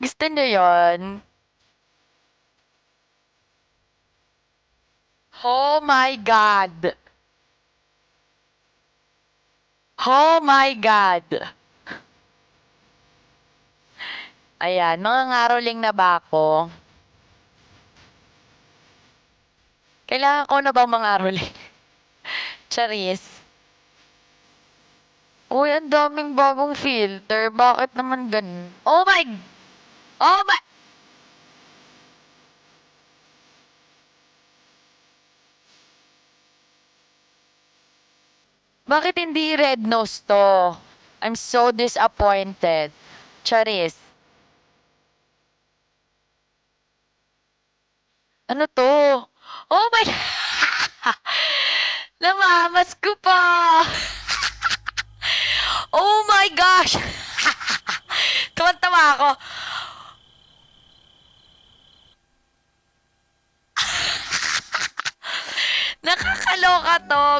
Gusto niyo yun? Oh my God! Oh my God! Ayan, mga ngaroling na ba ako? Kailangan ko na bang mangaroling? Charis. Uy, ang daming bagong filter. Bakit naman ganun? Oh my... Oh my... Bakit hindi red nose to? I'm so disappointed. Charis. Ano to? Oh my... Namamas ko pa! Oh my gosh! Tuwan-tawa ako. Nakakaloka to.